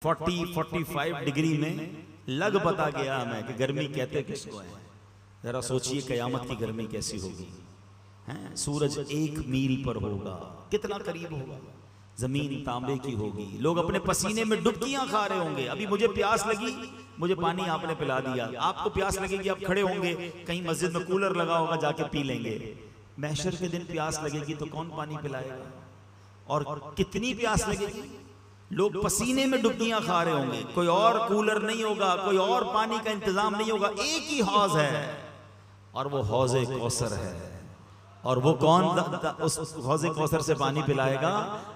40-45 degree में लग पता गया हमें कि गर्मी कहते किसको है। जरा सोचिए कयामत की गर्मी कैसी होगी। हैं, सूरज 1 मील पर होगा, कितना करीब होगा। जमीन तांबे की होगी, लोग अपने पसीने में डुबकियां खा रहे होंगे। अभी मुझे प्यास लगी, मुझे पानी आपने पिला दिया, आपको प्यास लगेगी, आप खड़े होंगे, कहीं मस्जिद में कूलर लगा होगा, जाके पी लेंगे। महशर के दिन प्यास लगेगी तो कौन पानी पिलाएगा? और कितनी प्यास लगेगी? लोग पसीने में डुबकियां खा रहे होंगे, कोई और कूलर नहीं होगा, कोई और पानी का इंतजाम नहीं होगा, एक ही हौज है और वो हौज़े कौसर है। और वो कौन उस हौज़े कौसर से पानी पिलाएगा?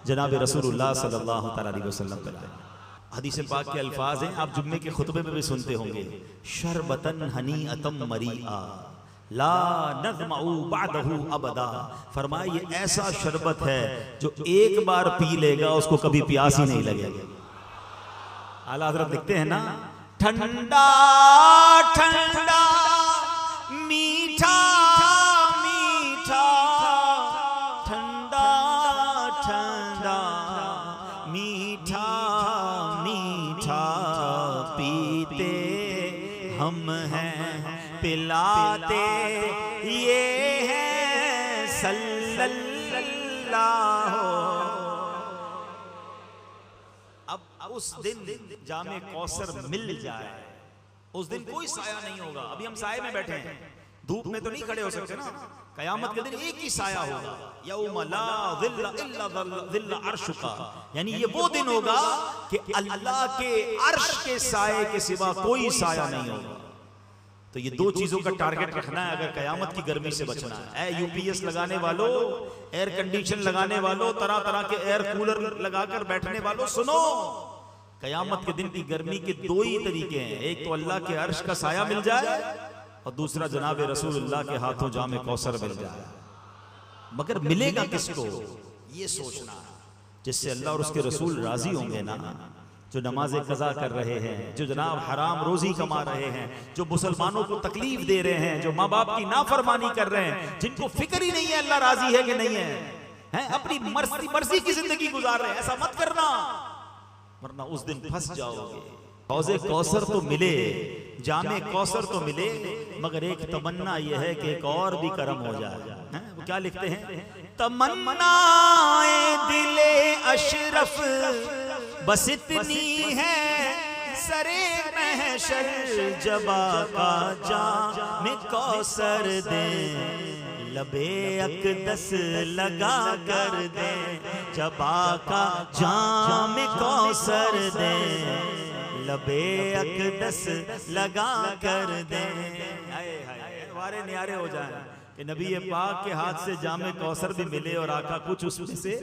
जनाब रसूलुल्लाह सल्लल्लाहु अलैहि वसल्लम पिलाएगा। हदीस पाक के अल्फाज हैं, आप जुम्मे के खुतबे में भी सुनते होंगे, शरबतन हनीअतम मरीआ ला नज़मउ बअदहु अबदा। फरमाया ये ऐसा शरबत है जो एक बार पी लेगा उसको कभी प्यास ही नहीं लगेगी। आला हज़रत लिखते हैं ना, ठंडा ठंडा मीठा मीठा, ठंडा ठंडा मीठा मीठा, पीते हम हैं पिलाते ये है सल्लल्लाहु। अब उस दिन जामे कौसर मिल जाए, उस दिन कोई साया नहीं होगा। अभी हम साये में बैठे हैं, धूप में तो नहीं खड़े हो सकते ना। कयामत के दिन एक ही साया होगा, यौम ला ज़िल्ला इल्ला ज़िल्ला अर्शुका। यानी ये वो दिन होगा कि अल्लाह के अर्श के साये के सिवा कोई साया नहीं होगा। तो ये दो चीजों का टारगेट रखना है अगर कयामत की गर्मी से बचना है। यूपीएस लगाने वालों, एयर कंडीशन लगाने वालों, तरह तरह के एयर कूलर लगाकर बैठने वालों, सुनो, कयामत के दिन की गर्मी के दो ही तरीके हैं। एक तो अल्लाह के अर्श का साया मिल जाए और दूसरा जनाब रसूलुल्लाह के हाथों जामे कौसर मिल जाए। मगर मिलेगा किसको, ये सोचना, जिससे अल्लाह और उसके रसूल राजी होंगे ना। जो नमाज कज़ा कर रहे हैं, जो जनाब हराम रोजी कमा रहे हैं, जो मुसलमानों को तकलीफ दे रहे हैं, जो माँ बाप की नाफरमानी कर रहे हैं, जिनको फिक्र ही नहीं है अल्लाह राजी है कि नहीं है, हैं अपनी मर्जी की जिंदगी गुजार रहे हैं, ऐसा मत करना वरना उस दिन फंस जाओगे। हौज़े कौसर तो मिले, जामे कौसर तो मिले, मगर एक तमन्ना यह है कि एक और भी करम हो जाए। वो क्या लिखते हैं, तमन्नाए दिले अशरफ बस इतनी है, सरे महशर जबा का जाम कौसर दे, लबे अक़दस लगा कर दे, जबा का जाम कौसर दे, लबे अक़दस लगा कर दे। वारे न्यारे हो जाए कि नबी पाक के हाथ से जामे कौसर भी मिले और आका कुछ उसमें से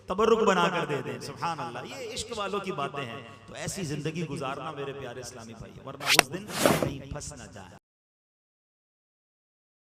तबरुक बना कर दे दे। सुभान अल्लाह, ये इश्क वालों की बातें हैं। तो ऐसी जिंदगी गुजारना मेरे प्यारे इस्लामी भाई, वरना उस दिन कहीं फंस ना जाए।